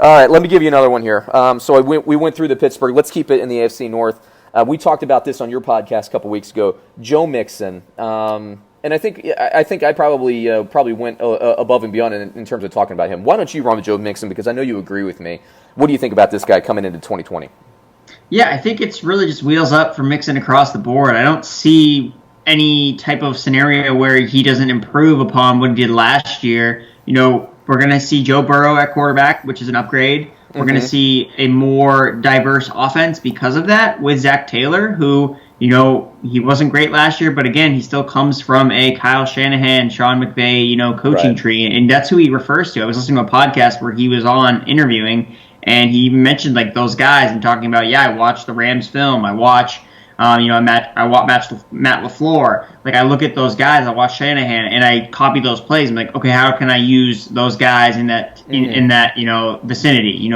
All right, let me give you another one here. We went through the Pittsburgh. Let's keep it in the AFC North. We talked about this on your podcast a couple weeks ago. Joe Mixon. And I think I probably went above and beyond in terms of talking about him. Why don't you run with Joe Mixon? Because I know you agree with me. What do you think about this guy coming into 2020? Yeah, I think it's really just wheels up for Mixon across the board. I don't see any type of scenario where he doesn't improve upon what he did last year. We're going to see Joe Burrow at quarterback, which is an upgrade. We're going to see a more diverse offense because of that with Zac Taylor, who, he wasn't great last year, but again, he still comes from a Kyle Shanahan, Sean McVay, coaching tree, and that's who he refers to. I was listening to a podcast where he was on interviewing, and he mentioned like those guys and talking about, I watched the Rams film, I watch Matt LaFleur. Like, I look at those guys, I watch Shanahan, and I copy those plays. I'm like, okay, how can I use those guys in that vicinity?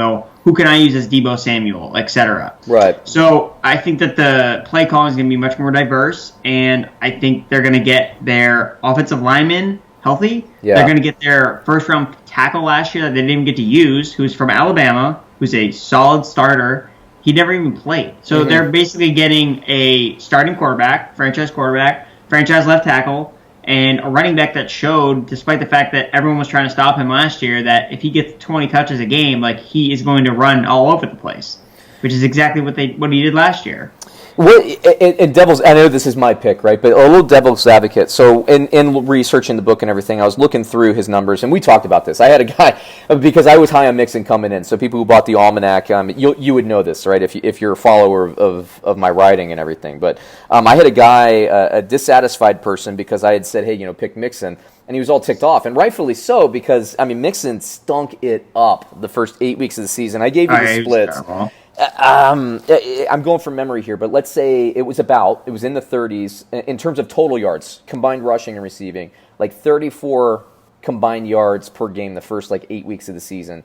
Who can I use as Deebo Samuel, etc. Right. So I think that the play calling is going to be much more diverse, and I think they're going to get their offensive linemen healthy. Yeah. They're going to get their first-round tackle last year that they didn't even get to use, who's from Alabama, who's a solid starter. He never even played. So they're basically getting a starting quarterback, franchise left tackle, and a running back that showed, despite the fact that everyone was trying to stop him last year, that if he gets 20 touches a game, like, he is going to run all over the place, which is exactly what he did last year. Well, I know this is my pick, right? But a little devil's advocate. So in researching the book and everything, I was looking through his numbers, and we talked about this. I had a guy, because I was high on Mixon coming in, so people who bought the Almanac, you would know this, right, if you're a follower of my writing and everything. But I had a guy, a dissatisfied person, because I had said, hey, pick Mixon, and he was all ticked off, and rightfully so, because, Mixon stunk it up the first 8 weeks of the season. I gave you the splits. I'm going from memory here, but let's say it was in the 30s in terms of total yards, combined rushing and receiving, like 34 combined yards per game the first 8 weeks of the season.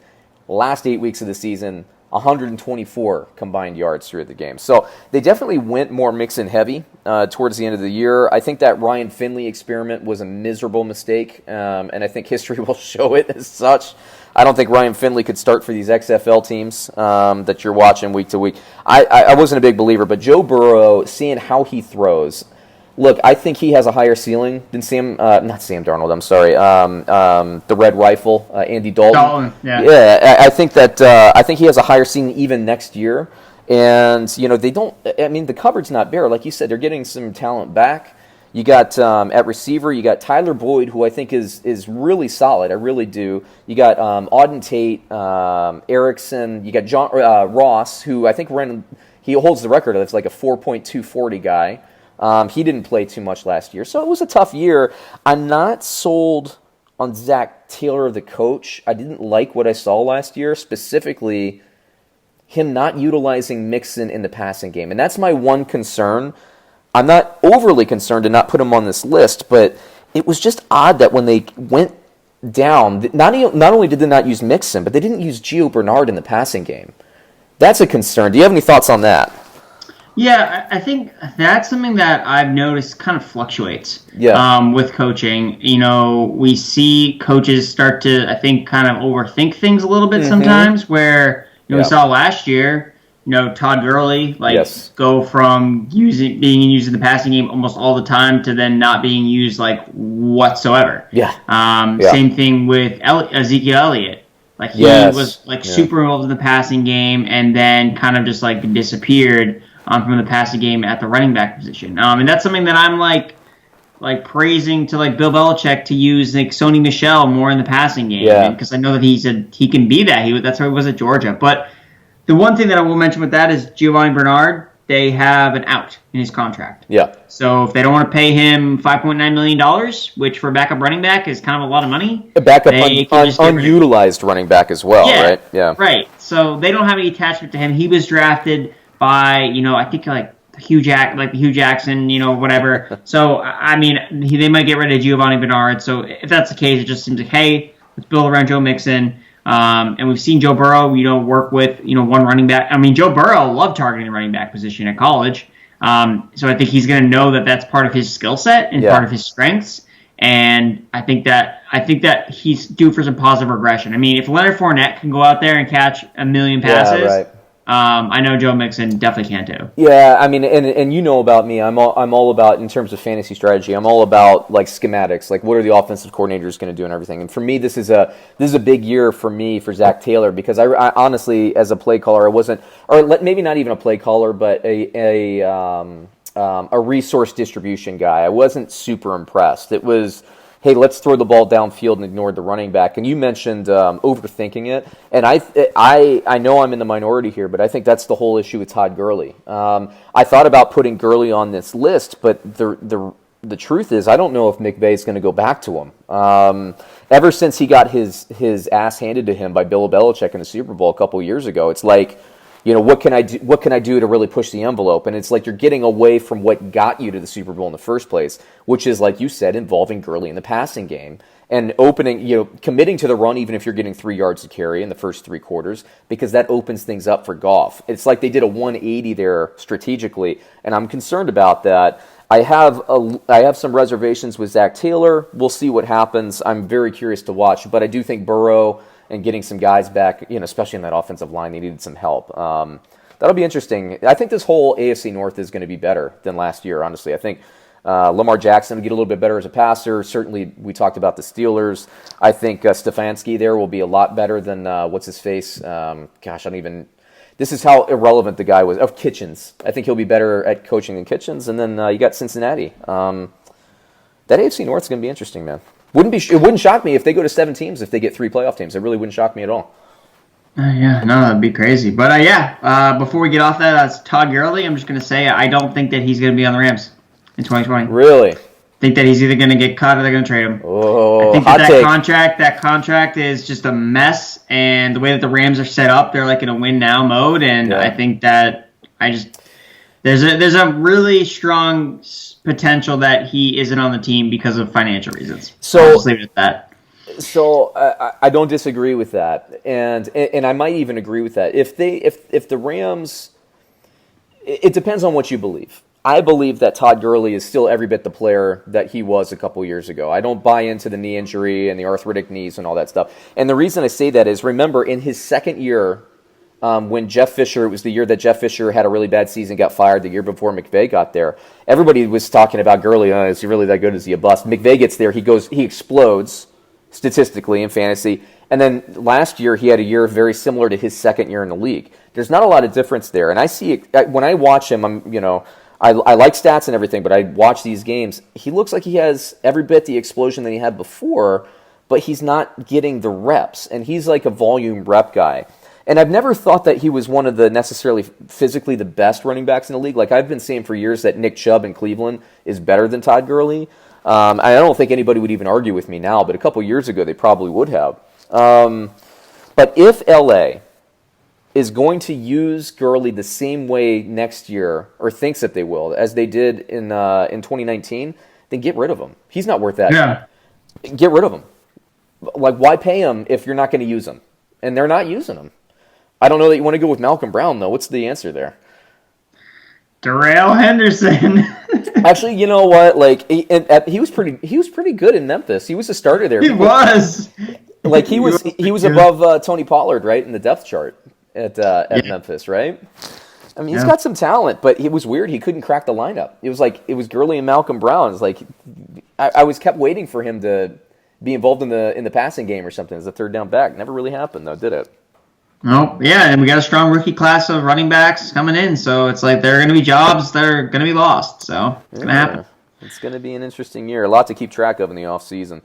Last 8 weeks of the season, 124 combined yards through the game. So they definitely went more Mixon heavy towards the end of the year. I think that Ryan Finley experiment was a miserable mistake, and I think history will show it as such. I don't think Ryan Finley could start for these XFL teams that you're watching week to week. I wasn't a big believer, but Joe Burrow, seeing how he throws, look, I think he has a higher ceiling than not Sam Darnold, I'm sorry, the Red Rifle, Andy Dalton. I think he has a higher ceiling even next year. And, the cupboard's not bare. Like you said, they're getting some talent back. You got at receiver, you got Tyler Boyd, who I think is really solid. I really do. You got Auden Tate, Erickson. You got John Ross, who I think he holds the record. It's like a 4.240 guy. He didn't play too much last year, so it was a tough year. I'm not sold on Zac Taylor, the coach. I didn't like what I saw last year, specifically him not utilizing Mixon in the passing game, and that's my one concern. I'm not overly concerned to not put him on this list, but it was just odd that when they went down, not only did they not use Mixon, but they didn't use Gio Bernard in the passing game. That's a concern. Do you have any thoughts on that? Yeah, I think that's something that I've noticed kind of fluctuates with coaching. We see coaches start to, I think, kind of overthink things a little bit sometimes, where we saw last year, Todd Gurley, go from being used in the passing game almost all the time to then not being used, whatsoever. Same thing with Ezekiel Elliott. He was, super involved in the passing game and then kind of just, disappeared from the passing game at the running back position. And that's something that I'm, praising to, Bill Belichick to use, Sony Michel more in the passing game. Because I know that he can be that. That's why he was at Georgia. But the one thing that I will mention with that is Giovanni Bernard, they have an out in his contract. So if they don't want to pay him $5.9 million, which for a backup running back is kind of a lot of money. A backup unutilized running back as well, right? Yeah. Right. So they don't have any attachment to him. He was drafted by, I think Hugh Jackson, whatever. So, they might get rid of Giovanni Bernard. So if that's the case, it just seems like, hey, let's build around Joe Mixon. And we've seen Joe Burrow, work with, one running back. Joe Burrow loved targeting the running back position at college. So I think he's going to know that that's part of his skill set and part of his strengths. And I think that he's due for some positive regression. I mean, if Leonard Fournette can go out there and catch a million passes, right. I know Joe Mixon definitely can too. Yeah, I mean, and you know about me. I'm all about, in terms of fantasy strategy, I'm all about like schematics, like what are the offensive coordinators going to do and everything. And for me, this is a big year for me for Zac Taylor, because I honestly, as a play caller, I wasn't, or maybe not even a play caller, but a resource distribution guy. I wasn't super impressed. It was, hey, let's throw the ball downfield and ignore the running back. And you mentioned overthinking it, and I know I'm in the minority here, but I think that's the whole issue with Todd Gurley. I thought about putting Gurley on this list, but the truth is I don't know if McVay is going to go back to him. Ever since he got his ass handed to him by Bill Belichick in the Super Bowl a couple years ago, it's like, you know, what can I do? What can I do to really push the envelope? And it's like you're getting away from what got you to the Super Bowl in the first place, which is, like you said, involving Gurley in the passing game and committing to the run, even if you're getting 3 yards to carry in the first 3 quarters, because that opens things up for Goff. It's like they did a 180 there strategically, and I'm concerned about that. I have some reservations with Zac Taylor. We'll see what happens. I'm very curious to watch, but I do think Burrow and getting some guys back, you know, especially in that offensive line, they needed some help. That'll be interesting. I think this whole AFC North is going to be better than last year, honestly. I think Lamar Jackson will get a little bit better as a passer. Certainly, we talked about the Steelers. I think Stefanski there will be a lot better than, what's-his-face? This is how irrelevant the guy was. Oh, Kitchens. I think he'll be better at coaching than Kitchens. And then you got Cincinnati. That AFC North is going to be interesting, man. It wouldn't shock me if they go to 7 teams if they get 3 playoff teams. It really wouldn't shock me at all. Yeah, no, that'd be crazy. But before we get off that, as Todd Gurley, I'm just going to say I don't think that he's going to be on the Rams in 2020. Really? I think that he's either going to get cut or they're going to trade him. Oh, I think that contract is just a mess, and the way that the Rams are set up, they're like in a win now mode, and I think that there's a really strong potential that he isn't on the team because of financial reasons. So I'll just leave it at that. So I don't disagree with that, and I might even agree with that. If the Rams, it depends on what you believe. I believe that Todd Gurley is still every bit the player that he was a couple years ago. I don't buy into the knee injury and the arthritic knees and all that stuff. And the reason I say that is, remember, in his second year, when Jeff Fisher, it was the year that Jeff Fisher had a really bad season, got fired the year before McVay got there. Everybody was talking about Gurley. Is he really that good? Is he a bust? McVay gets there. He explodes statistically in fantasy. And then last year, he had a year very similar to his second year in the league. There's not a lot of difference there. And I see it, when I watch him, I like stats and everything, but I watch these games. He looks like he has every bit the explosion that he had before, but he's not getting the reps. And he's like a volume rep guy. And I've never thought that he was one of the necessarily physically the best running backs in the league. Like I've been saying for years that Nick Chubb in Cleveland is better than Todd Gurley. I don't think anybody would even argue with me now, but a couple years ago they probably would have. But if LA is going to use Gurley the same way next year, or thinks that they will, as they did in 2019, then get rid of him. He's not worth that. Yeah. Get rid of him. Like, why pay him if you're not going to use him? And they're not using him. I don't know that you want to go with Malcolm Brown, though. What's the answer there? Darrell Henderson. Actually, you know what? Like he was pretty good in Memphis. He was a starter there. He was. Like he was above Tony Pollard, right, in the depth chart at Memphis, right? I mean, he's got some talent, but it was weird. He couldn't crack the lineup. It was Gurley and Malcolm Brown. It's like I was kept waiting for him to be involved in the passing game or something as a third down back. Never really happened, though, did it? No, yeah, and we got a strong rookie class of running backs coming in, so it's like there are going to be jobs that are going to be lost, so it's going to happen. It's going to be an interesting year. A lot to keep track of in the offseason.